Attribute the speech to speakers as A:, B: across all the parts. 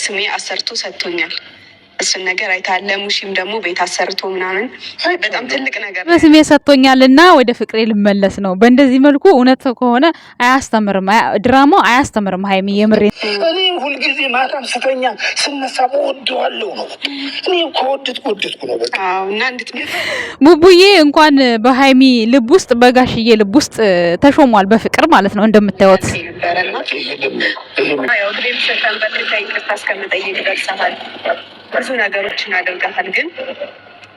A: በስሜ አሰርቶ ሰጥቶኛል። እሱን ነገር አይታለ ሙሽም ደግሞ ቤት አሰርቶ ምናምን በጣም ትልቅ ነገር
B: በስሜ ሰጥቶኛልና ወደ ፍቅሬ ልመለስ ነው። በእንደዚህ መልኩ እውነት ከሆነ አያስተምርም፣ ድራማው አያስተምርም። ሃይሚ የምሬ
C: እኔ ሁሉ ጊዜ ማታም ስተኛ ስነሳ ወደዋለሁ ነው። እኔ ወደድኩ ነው በቃ።
A: እና እንድትመጣ
B: ቡቡዬ እንኳን በሃይሚ ልብ ውስጥ በጋሽዬ ልብ ውስጥ ተሾሟል፣ በፍቅር ማለት ነው እንደምታዩት።
A: ያው ድሬም ሰካን በልታይ ቅርታ እስከመጠየቅ ደርሰሃል። ብዙ ነገሮችን አደርጋታል። ግን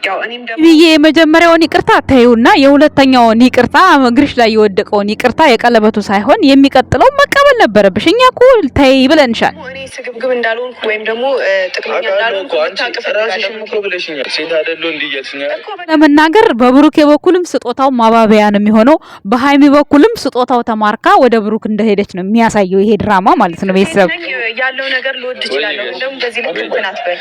A: ያው እኔም ደግሞ
B: የመጀመሪያውን ይቅርታ ታዩና የሁለተኛውን ይቅርታ እግርሽ ላይ የወደቀውን ይቅርታ የቀለበቱ ሳይሆን የሚቀጥለው መቀበል ነበረብሽ። እኛ እኮ ተይ ብለንሻል።
A: እኔ ስግብግብ እንዳልሆንኩ ወይም ደግሞ ጥቅመኛ እንዳልሆንኩ
B: ለመናገር በብሩክ በኩልም ስጦታው ማባበያ ነው የሚሆነው፣ በሃይሚ በኩልም ስጦታው ተማርካ ወደ ብሩክ እንደሄደች ነው የሚያሳየው ይሄ ድራማ ማለት ነው። ቤተሰብ
A: ያለው ነገር ልወድ ይችላል። እንደውም በዚህ ልክ እንትን አትበል።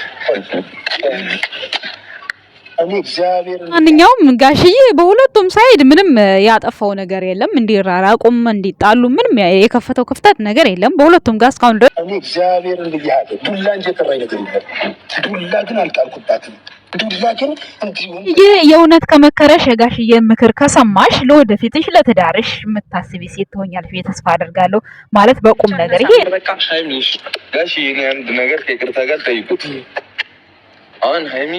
B: ማንኛውም ጋሽዬ በሁለቱም ሳይድ ምንም ያጠፋው ነገር የለም። እንዲራራቁም እንዲጣሉ ምንም የከፈተው ክፍተት ነገር የለም በሁለቱም ጋር እስካሁን ድረስ።
C: እኔ እግዚአብሔር እንዲያለ ዱላ እንጂ የተራይ ነገር የለም። ዱላ ግን አልጣልኩባትም። ዱላ ግን
B: ይሄ የእውነት ከመከረሽ የጋሽዬ ምክር ከሰማሽ ለወደፊትሽ ለትዳርሽ የምታስቢ ሴት ትሆኛለሽ ብዬ ተስፋ አደርጋለሁ። ማለት በቁም ነገር ይሄ
D: ጋሽዬ አንድ ነገር ከይቅርታ ጋር ጠይቁት። አሁን ሃይሚ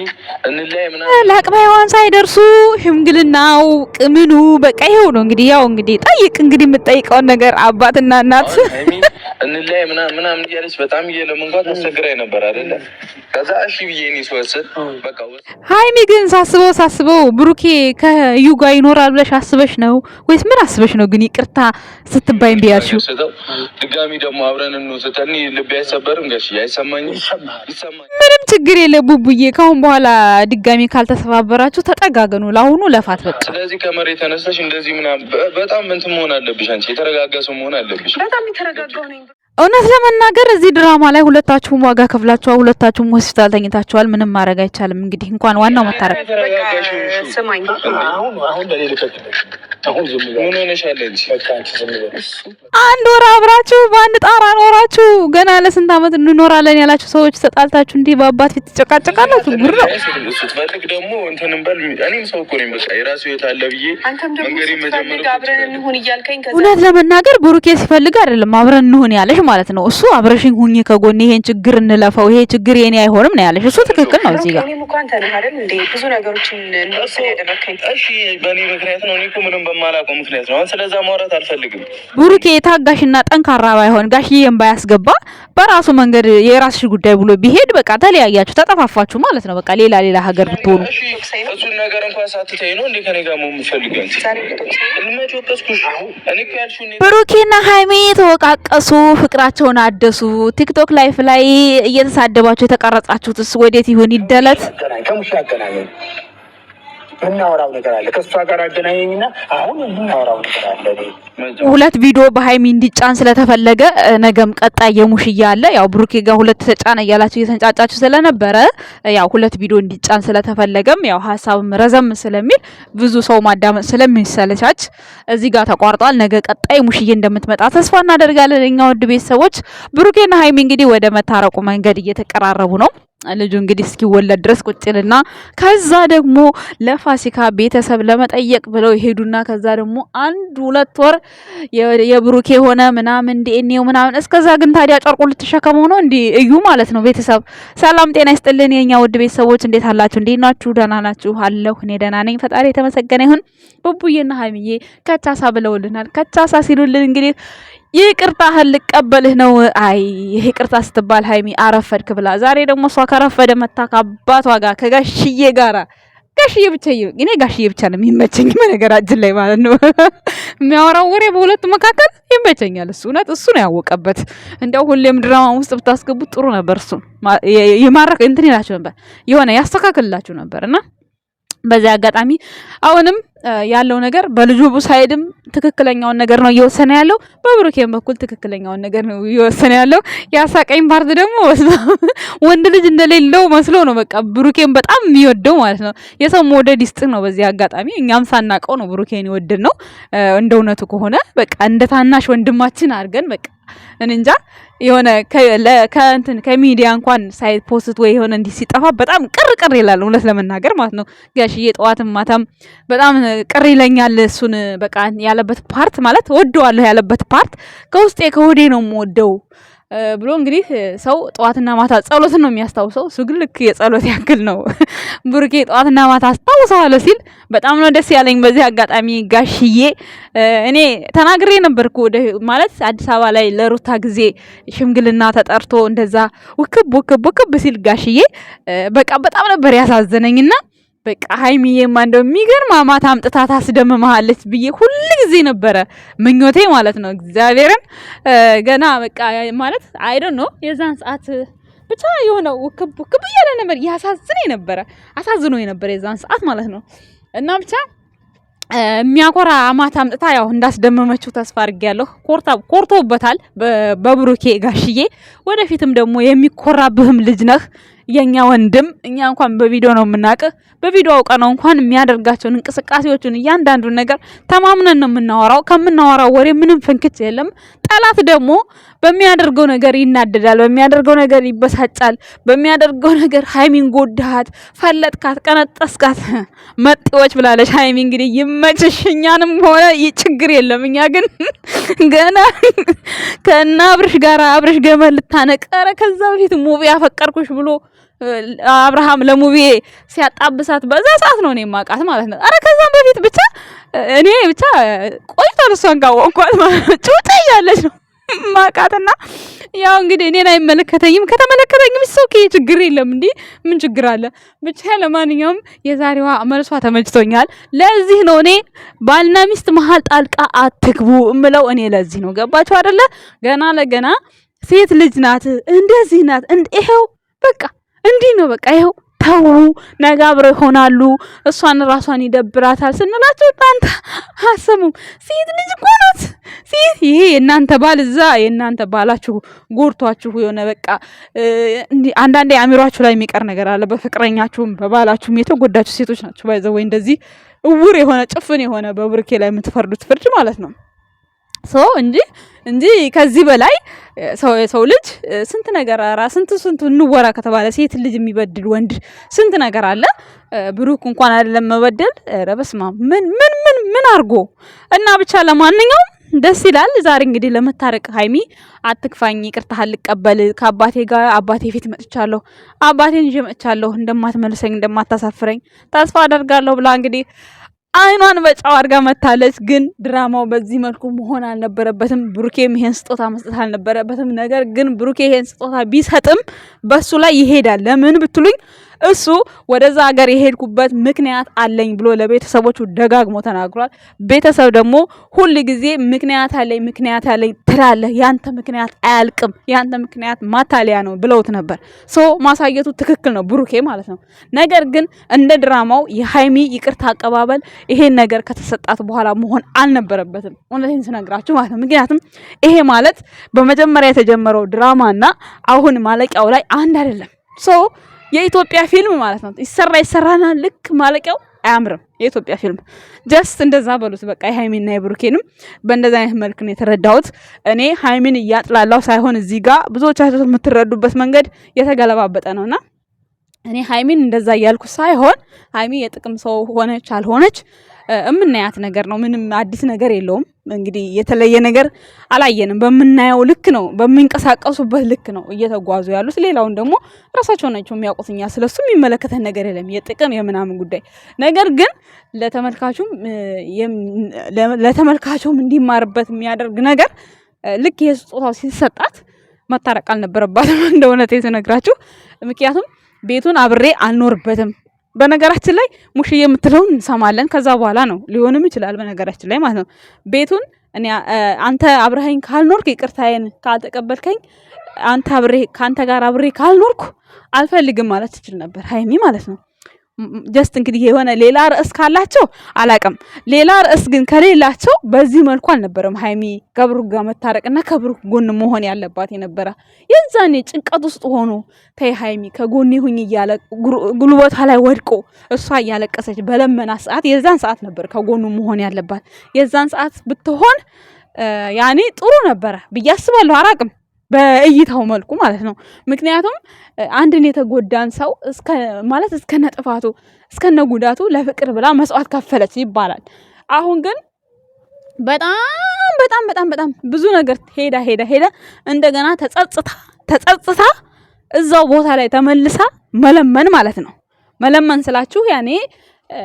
D: እንላይ ምናምን
B: ለአቅመ ሔዋን ሳይደርሱ ሽምግልናው ቅምኑ በቃ ይሄው ነው እንግዲህ። ያው እንግዲህ ጠይቅ እንግዲህ የምትጠይቀውን ነገር አባትና እናት
D: ሃይሚ እንላይ ምናምን እያለች በጣም እየለመንኳት አስቸግራኝ ነበር አይደለ? ከዛ እሺ ብዬ እኔ ስወስድ በቃ
B: ሃይሚ ግን ሳስበው ብሩኬ ከዩ ጋር ይኖራል ብለሽ አስበሽ ነው ወይስ ምን አስበሽ ነው? ግን ይቅርታ ስትባይ ቢያልሽው
D: ድጋሚ ደግሞ አብረን እንውሰተኒ ልብ አይሰበርም ጋሽ አይሰማኝም።
B: ምንም ችግር የለም ቡቡዬ፣ ካሁን በኋላ ድጋሚ ካልተሰባበራችሁ ተጠጋገኑ። ለአሁኑ ለፋት በቃ።
D: ስለዚህ ከመሬት ተነስተሽ እንደዚህ ምናምን በጣም እንትን መሆን አለብሽ። አንቺ የተረጋጋ ሰው መሆን አለብሽ።
A: በጣም የተረጋጋው ነኝ።
B: እውነት ለመናገር እዚህ ድራማ ላይ ሁለታችሁም ዋጋ ከፍላችኋል፣ ሁለታችሁም ሆስፒታል ተኝታችኋል። ምንም ማድረግ አይቻልም። እንግዲህ እንኳን ዋናው መታረቅ።
A: ስማኝ
C: አሁን በሌሊት
D: ምን ሆነሻል እንጂ
B: አንድ ወር አብራችሁ በአንድ ጣራ ኖራችሁ ገና ለስንት ዓመት እንኖራለን ያላችሁ ሰዎች ተጣልታችሁ እንዲህ በአባት ፊት ትጨቃጨቃላችሁ። ጉድ ነው።
D: ስትፈልግ ደግሞ እንትንም በል እኔም ሰው እኮ ነኝ። በቃ የራሱ ህይወት አለ ብዬ መንገሪ መጀመር
A: አብረን እንሁን እያልከኝ
B: እውነት ለመናገር ብሩኬ ሲፈልግ አይደለም አብረን እንሁን ያለሽ ማለት ነው። እሱ አብረሽኝ ሁኚ ከጎኔ ይሄን ችግር እንለፈው፣ ይሄ ችግር የኔ አይሆንም ነው ያለሽ። እሱ ትክክል ነው። እዚህ ጋር
A: እኔም እንኳን ተነህ አይደል እንዴ ብዙ ነገሮችን እንደወሰነ ያደረከኝ።
D: እሺ በእኔ ምክንያት ነው። እኔ እኮ ምንም በማላውቀው ምክንያት ነው። ስለዛ ማውራት አልፈልግም።
B: ብሩኬ ታጋሽና ጠንካራ ባይሆን ጋሽዬም ባያስገባ በራሱ መንገድ የራስሽ ጉዳይ ብሎ ቢሄድ በቃ ተለያያችሁ፣ ተጠፋፋችሁ ማለት ነው። በቃ ሌላ ሀገር ብትሆኑ
D: እሱን ነገር እንኳን ሳትተይ ነው እንዴ ከኔ ጋር የምትፈልገው?
B: ብሩኬና ሃይሚ ተወቃቀሱ፣ ፍቅራቸውን አደሱ። ቲክቶክ ላይፍ ላይ እየተሳደባችሁ የተቀረጻችሁትስ ወዴት ይሁን ይደለት?
C: ምናወራው ነገር አለ ከሷ ጋር አገናኘኝና አሁን ምናወራው ነገር አለ።
B: ሁለት ቪዲዮ በሃይሚ እንዲጫን ስለተፈለገ ነገም ቀጣይ የሙሽያ አለ። ያው ብሩኬ ጋር ሁለት ተጫነ እያላችሁ እየተንጫጫችሁ ስለነበረ ያው ሁለት ቪዲዮ እንዲጫን ስለተፈለገም ያው ሀሳብም ረዘም ስለሚል ብዙ ሰው ማዳመጥ ስለሚሰለቻች እዚህ ጋር ተቋርጧል። ነገ ቀጣይ ሙሽዬ እንደምትመጣ ተስፋ እናደርጋለን። እኛ ውድ ቤተሰቦች ብሩኬና ሃይሚ እንግዲህ ወደ መታረቁ መንገድ እየተቀራረቡ ነው። ልጁ እንግዲህ እስኪወለድ ድረስ ቁጭልና ከዛ ደግሞ ለፋሲካ ቤተሰብ ለመጠየቅ ብለው ይሄዱና ከዛ ደግሞ 1-2 ወር የብሩኬ ሆነ ምናምን ዲኤንኤው ምናምን እስከዛ ግን ታዲያ ጨርቁ ልትሸከመው ነው እንዴ እዩ ማለት ነው። ቤተሰብ ሰላም ጤና ይስጥልን የኛ ውድ ቤተሰቦች እንዴት አላችሁ? እንዴት ናችሁ? ደህና ናችሁ? አለሁ እኔ ደህና ነኝ። ፈጣሪ የተመሰገነ ይሁን። ቡቡዬና ሃይሚዬ ከቻሳ ብለውልናል። ከቻሳ ሲሉልን እንግዲህ ይቅርታህን ልቀበልህ ነው። አይ ይቅርታ ስትባል ሃይሚ አረፈድክ ብላ ዛሬ ደግሞ እሷ ከረፈደ መታ ከአባቷ ጋር ከጋሽዬ ጋራ ጋሽዬ ብቻ እኔ ጋሽዬ ብቻ ነው የሚመቸኝ በነገራችን ላይ ማለት ነው። የሚያወራው ወሬ በሁለቱ መካከል ይመቸኛል። እሱ እውነት እሱ ነው ያወቀበት። እንደው ሁሌም ድራማ ውስጥ ብታስገቡት ጥሩ ነበር። እሱ የማረክ እንትን ይላችሁ ነበር የሆነ ያስተካክልላችሁ ነበርና በዚህ አጋጣሚ አሁንም ያለው ነገር በልጁ ሳይድም ትክክለኛውን ነገር ነው እየወሰነ ያለው፣ በብሩኬም በኩል ትክክለኛውን ነገር ነው እየወሰነ ያለው። ያሳቀኝ ፓርት ደግሞ ወንድ ልጅ እንደሌለው መስሎ ነው። በቃ ብሩኬን በጣም የሚወደው ማለት ነው። የሰው መውደድ ይስጥ ነው። በዚህ አጋጣሚ እኛም ሳናቀው ነው ብሩኬን ይወደድ ነው። እንደ እውነቱ ከሆነ በቃ እንደ ታናሽ ወንድማችን አድርገን በቃ እኔ እንጃ የሆነ ከእንትን ከሚዲያ እንኳን ሳይፖስት ወይ የሆነ እንዲህ ሲጠፋ በጣም ቅር ይላል እውነት ለመናገር ማለት ነው። ጋሽዬ ጠዋትም ማታም በጣም ቅር ይለኛል። እሱን በቃ ያለበት ፓርት ማለት ወደዋለሁ ያለበት ፓርት ከውስጤ ከሆዴ ነው የምወደው ብሎ እንግዲህ ሰው ጠዋትና ማታ ጸሎትን ነው የሚያስታውሰው። እሱ ግን ልክ የጸሎት ያክል ነው ብሩኬ ጠዋትና ማታ አስታውሰዋለሁ ሲል በጣም ነው ደስ ያለኝ። በዚህ አጋጣሚ ጋሽዬ እኔ ተናግሬ ነበርኩ ማለት አዲስ አበባ ላይ ለሩታ ጊዜ ሽምግልና ተጠርቶ እንደዛ ውክብ ሲል ጋሽዬ በቃ በጣም ነበር ያሳዘነኝና በቃ ሀይሚዬማ እንደው የሚገርም አማት አምጥታ ታስደምመሃለች ብዬ ሁሉ ጊዜ ነበረ ምኞቴ ማለት ነው። እግዚአብሔርን ገና በቃ ማለት አይ ዶንት ኖ የዛን ሰዓት ብቻ የሆነ ውክብ እያለ ነበር አሳዝኖኝ ነበር የዛን ሰዓት ማለት ነው። እና ብቻ የሚያኮራ አማት አምጥታ ያው እንዳስደመመችው ተስፋ አድርጌያለሁ። ኮርቶበታል በብሩኬ ጋሽዬ። ወደፊትም ደግሞ የሚኮራብህም ልጅ ነህ የኛ ወንድም። እኛ እንኳን በቪዲዮ ነው የምናውቅህ። በቪዲዮ አውቀ ነው እንኳን የሚያደርጋቸውን እንቅስቃሴዎችን እያንዳንዱን ነገር ተማምነን ነው የምናወራው። ከምናወራው ወሬ ምንም ፍንክች የለም። ጠላት ደግሞ በሚያደርገው ነገር ይናደዳል፣ በሚያደርገው ነገር ይበሳጫል፣ በሚያደርገው ነገር ሀይሚን ጎዳሃት፣ ፈለጥካት፣ ቀነጠስካት መጤዎች ብላለች ሀይሚ። እንግዲህ ይመችሽ። እኛንም ሆነ ችግር የለም። እኛ ግን ገና ከና አብርሽ ጋር አብርሽ ገመል ልታነቀረ ከዛ በፊት ሙቪ ያፈቀርኩሽ ብሎ አብርሃም ለሙቪ ሲያጣብሳት በዛ ሰዓት ነው እኔ ማቃት ማለት ነው። አረ ከዛም በፊት ብቻ እኔ ብቻ ቆይቷል እሷን ካወቅኳት ማለት ነው። ጩጣ ያለች ነው ማቃትና ያው እንግዲህ እኔን አይመለከተኝም። ከተመለከተኝም ኦኬ ችግር የለም እንዴ ምን ችግር አለ? ብቻ ለማንኛውም የዛሬዋ መልሷ ተመችቶኛል። ለዚህ ነው እኔ ባልና ሚስት መሀል ጣልቃ አትግቡ እምለው። እኔ ለዚህ ነው ገባችሁ አይደለ? ገና ለገና ሴት ልጅ ናት እንደዚህ ናት ይሄው በቃ እንዲህ ነው በቃ ይሄው ተው ነገ አብረው ይሆናሉ። እሷን ራሷን ይደብራታል ስንላችሁ እናንተ አሰሙም። ሴት ልጅ እኮ ናት ሴት። ይሄ የእናንተ ባል እዛ የእናንተ ባላችሁ ጎርቷችሁ የሆነ በቃ አንዳንዴ አሚሯችሁ ላይ የሚቀር ነገር አለ። በፍቅረኛችሁም በባላችሁም የተጎዳችሁ ሴቶች ናችሁ ባይዘው ወይ እንደዚህ እውር የሆነ ጭፍን የሆነ በብሩኬ ላይ የምትፈርዱት ፍርድ ማለት ነው። እንጂ ከዚህ በላይ ሰው ልጅ ስንት ነገር ስንቱ እንወራ ከተባለ ሴት ልጅ የሚበድል ወንድ ስንት ነገር አለ። ብሩክ እንኳን አይደለም መበደል ረበስማ ምን አርጎ እና ብቻ ለማንኛውም ደስ ይላል። ዛሬ እንግዲህ ለመታረቅ ሀይሚ አትክፋኝ፣ ይቅርታ ልቀበል ከአባቴ ጋር አባቴ ፊት መጥቻለሁ፣ አባቴን ይዤ መጥቻለሁ፣ እንደማትመልሰኝ እንደማታሳፍረኝ ተስፋ አደርጋለሁ ብላ እንግዲህ አይኗን በጫው አድርጋ መታለች። ግን ድራማው በዚህ መልኩ መሆን አልነበረበትም። ብሩኬም ይሄን ስጦታ መስጠት አልነበረበትም። ነገር ግን ብሩኬ ይሄን ስጦታ ቢሰጥም በሱ ላይ ይሄዳል። ለምን ብትሉኝ እሱ ወደዛ ሀገር የሄድኩበት ምክንያት አለኝ ብሎ ለቤተሰቦቹ ደጋግሞ ተናግሯል። ቤተሰብ ደግሞ ሁል ጊዜ ምክንያት አለኝ ትላለህ፣ ያንተ ምክንያት አያልቅም፣ ያንተ ምክንያት ማታለያ ነው ብለውት ነበር። ማሳየቱ ትክክል ነው ብሩኬ ማለት ነው። ነገር ግን እንደ ድራማው የሀይሚ ይቅርታ አቀባበል ይሄን ነገር ከተሰጣት በኋላ መሆን አልነበረበትም። እውነቴን ስነግራችሁ ማለት ነው። ምክንያቱም ይሄ ማለት በመጀመሪያ የተጀመረው ድራማና አሁን ማለቂያው ላይ አንድ አይደለም። የኢትዮጵያ ፊልም ማለት ነው ይሰራና ልክ ማለቂያው አያምርም። የኢትዮጵያ ፊልም ጀስት እንደዛ በሉት በቃ። የሃይሚና የብሩኬንም በእንደዛ አይነት መልክ ነው የተረዳሁት እኔ። ሃይሚን እያጥላላው ሳይሆን እዚህ ጋር ብዙዎቻችሁ የምትረዱበት መንገድ የተገለባበጠ ነውና እኔ ሃይሚን እንደዛ እያልኩ ሳይሆን ሃይሚ የጥቅም ሰው ሆነች አልሆነች እምናያት ነገር ነው። ምንም አዲስ ነገር የለውም። እንግዲህ የተለየ ነገር አላየንም። በምናየው ልክ ነው፣ በሚንቀሳቀሱበት ልክ ነው እየተጓዙ ያሉት። ሌላውን ደግሞ ራሳቸው ናቸው የሚያውቁትኛ። ስለሱ የሚመለከተን ነገር የለም፣ የጥቅም የምናምን ጉዳይ። ነገር ግን ለተመልካቹም እንዲማርበት የሚያደርግ ነገር ልክ የስጦታው ሲሰጣት መታረቅ አልነበረባትም እንደ እውነት የተነግራችሁ። ምክንያቱም ቤቱን አብሬ አልኖርበትም። በነገራችን ላይ ሙሽዬ የምትለውን እንሰማለን። ከዛ በኋላ ነው ሊሆንም ይችላል በነገራችን ላይ ማለት ነው። ቤቱን እኔ አንተ አብረኸኝ ካልኖርክ ይቅርታዬን ካልተቀበልከኝ ከአንተ ጋር አብሬ ካልኖርኩ አልፈልግም ማለት ትችል ነበር ሀይሚ ማለት ነው። ጀስት እንግዲህ የሆነ ሌላ ርዕስ ካላቸው አላቅም። ሌላ ርዕስ ግን ከሌላቸው በዚህ መልኩ አልነበረም ሀይሚ ከብሩክ ጋር መታረቅና ከብሩክ ጎን መሆን ያለባት የነበረ። የዛኔ ጭንቀት ውስጥ ሆኖ ተይ ሀይሚ ከጎኔ ሁኝ እያለ ጉልበቷ ላይ ወድቆ እሷ እያለቀሰች በለመና ሰዓት የዛን ሰዓት ነበር ከጎኑ መሆን ያለባት። የዛን ሰዓት ብትሆን ያኔ ጥሩ ነበረ ብዬ አስባለሁ። አራቅም በእይታው መልኩ ማለት ነው። ምክንያቱም አንድን የተጎዳን ሰው እስከነ ጥፋቱ እስከነ ጉዳቱ ለፍቅር ብላ መስዋዕት ከፈለች ይባላል። አሁን ግን በጣም ብዙ ነገር ሄዳ እንደገና ተጸጽታ እዛው ቦታ ላይ ተመልሳ መለመን ማለት ነው። መለመን ስላችሁ ያኔ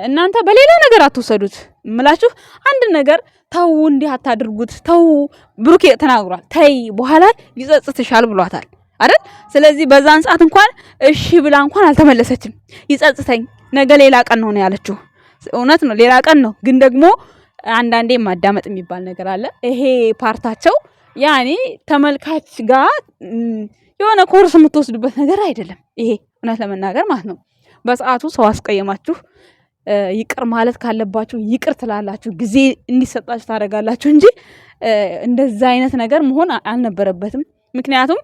B: እናንተ በሌላ ነገር አትወሰዱት እምላችሁ አንድ ነገር ተው እንዲህ አታድርጉት ተው ብሩኬ ተናግሯል ተይ በኋላ ይጸጽትሻል ብሏታል አይደል? ስለዚህ በዛን ሰዓት እንኳን እሺ ብላ እንኳን አልተመለሰችም። ይጸጽተኝ ነገ ሌላ ቀን ነው ያለችው። እውነት ነው ሌላ ቀን ነው፣ ግን ደግሞ አንዳንዴ ማዳመጥ የሚባል ነገር አለ። ይሄ ፓርታቸው ያኔ ተመልካች ጋር የሆነ ኮርስ የምትወስዱበት ነገር አይደለም ይሄ እውነት ለመናገር ማለት ነው። በሰዓቱ ሰው አስቀየማችሁ ይቅር ማለት ካለባችሁ ይቅር ትላላችሁ፣ ጊዜ እንዲሰጣችሁ ታደርጋላችሁ እንጂ እንደዛ አይነት ነገር መሆን አልነበረበትም። ምክንያቱም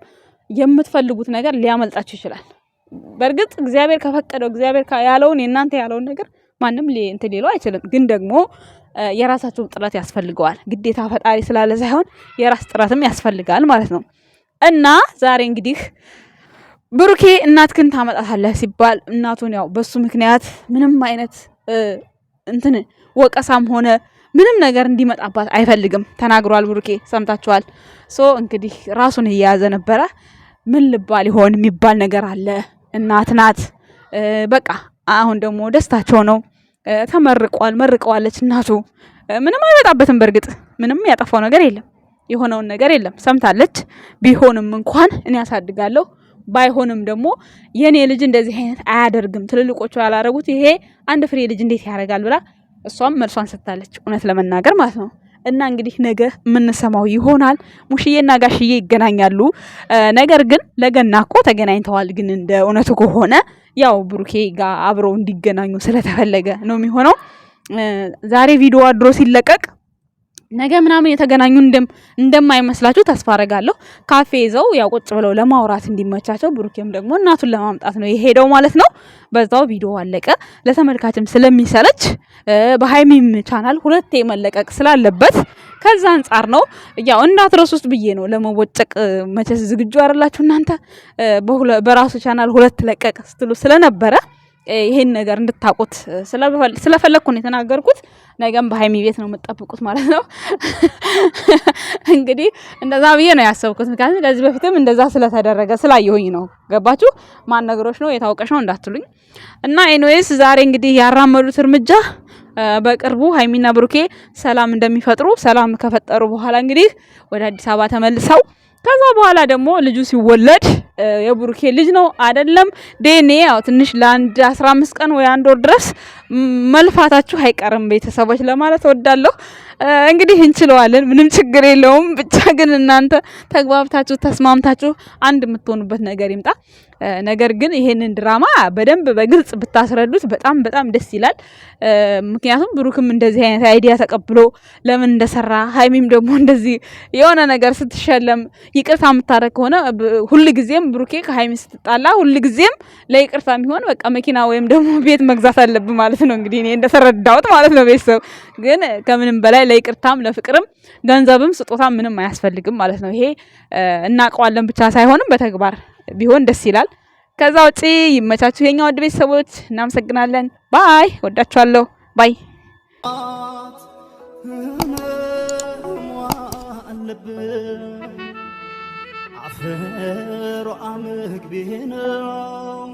B: የምትፈልጉት ነገር ሊያመልጣችሁ ይችላል። በእርግጥ እግዚአብሔር ከፈቀደው እግዚአብሔር ያለውን የእናንተ ያለውን ነገር ማንም እንትን ሊለው አይችልም። ግን ደግሞ የራሳችሁ ጥረት ያስፈልገዋል። ግዴታ ፈጣሪ ስላለ ሳይሆን የራስ ጥረትም ያስፈልጋል ማለት ነው። እና ዛሬ እንግዲህ ብሩኬ እናትክን ታመጣታለህ ሲባል እናቱን ያው በሱ ምክንያት ምንም አይነት እንትን ወቀሳም ሆነ ምንም ነገር እንዲመጣባት አይፈልግም ተናግሯል። ብሩኬ ሰምታችኋል። እንግዲህ ራሱን እየያዘ ነበረ። ምን ልባል ይሆን የሚባል ነገር አለ። እናት ናት። በቃ አሁን ደግሞ ደስታቸው ነው። መርቀዋለች እናቱ። ምንም አይመጣበትም። በእርግጥ ምንም ያጠፋው ነገር የለም፣ የሆነውን ነገር የለም። ሰምታለች። ቢሆንም እንኳን እኔ ያሳድጋለሁ ባይሆንም ደግሞ የኔ ልጅ እንደዚህ አይነት አያደርግም፣ ትልልቆቹ ያላረጉት ይሄ አንድ ፍሬ ልጅ እንዴት ያደርጋል ብላ እሷም መልሷን ሰጥታለች፣ እውነት ለመናገር ማለት ነው። እና እንግዲህ ነገ የምንሰማው ይሆናል። ሙሽዬና ጋሽዬ ይገናኛሉ። ነገር ግን ለገና እኮ ተገናኝተዋል። ግን እንደ እውነቱ ከሆነ ያው ብሩኬ ጋር አብረው እንዲገናኙ ስለተፈለገ ነው የሚሆነው። ዛሬ ቪዲዮ አድሮ ሲለቀቅ ነገ ምናምን የተገናኙ እንደማይመስላችሁ ተስፋ አረጋለሁ። ካፌ ይዘው ያው ቁጭ ብለው ለማውራት እንዲመቻቸው ብሩኬም ደግሞ እናቱን ለማምጣት ነው የሄደው ማለት ነው። በዛው ቪዲዮ አለቀ። ለተመልካችም ስለሚሰለች በሃይሚም ቻናል ሁለቴ መለቀቅ ስላለበት ከዛ አንጻር ነው ያው እንዳትረሱት ብዬ ነው ለመወጨቅ። መቼስ ዝግጁ አይደላችሁ እናንተ። በራሱ ቻናል ሁለት ለቀቅ ስትሉ ስለነበረ ይሄን ነገር እንድታቁት ስለፈለኩ ነው የተናገርኩት። ነገም በሃይሚ ቤት ነው የምትጠብቁት ማለት ነው። እንግዲህ እንደዛ ብዬ ነው ያሰብኩት። ምክንያቱም ከዚህ በፊትም እንደዛ ስለተደረገ ስላየሁኝ ነው። ገባችሁ? ማን ነገሮች ነው የታወቀሽ ነው እንዳትሉኝ። እና ኤኒዌይስ ዛሬ እንግዲህ ያራመዱት እርምጃ በቅርቡ ሃይሚና ብሩኬ ሰላም እንደሚፈጥሩ፣ ሰላም ከፈጠሩ በኋላ እንግዲህ ወደ አዲስ አበባ ተመልሰው ከዛ በኋላ ደግሞ ልጁ ሲወለድ የብሩኬ ልጅ ነው አይደለም ዴኔ ያው ትንሽ ለአንድ 15 ቀን ወይ አንድ ወር ድረስ መልፋታችሁ አይቀርም ቤተሰቦች ለማለት ወዳለሁ። እንግዲህ እንችለዋለን፣ ምንም ችግር የለውም። ብቻ ግን እናንተ ተግባብታችሁ ተስማምታችሁ አንድ የምትሆኑበት ነገር ይምጣ። ነገር ግን ይሄንን ድራማ በደንብ በግልጽ ብታስረዱት በጣም ደስ ይላል። ምክንያቱም ብሩክም እንደዚህ አይነት አይዲያ ተቀብሎ ለምን እንደሰራ ሃይሚም ደግሞ እንደዚህ የሆነ ነገር ስትሸለም ይቅርታ የምታረግ ከሆነ ሁልጊዜም ብሩኬ ከሃይሚ ስትጣላ ሁልጊዜም ለይቅርታ የሚሆን በቃ መኪና ወይም ደግሞ ቤት መግዛት አለብን ማለት ነው። እንግዲህ እኔ እንደተረዳሁት ማለት ነው። ቤተሰብ ግን ከምንም በላይ ለይቅርታም ለፍቅርም ገንዘብም ስጦታም ምንም አያስፈልግም ማለት ነው። ይሄ እናውቀዋለን ብቻ ሳይሆንም በተግባር ቢሆን ደስ ይላል። ከዛ ውጪ ይመቻችሁ የኛ ወድ ቤተሰቦች፣ እናመሰግናለን። ባይ፣ ወዳችኋለሁ። ባይ አፈሮ አመግቤ ነው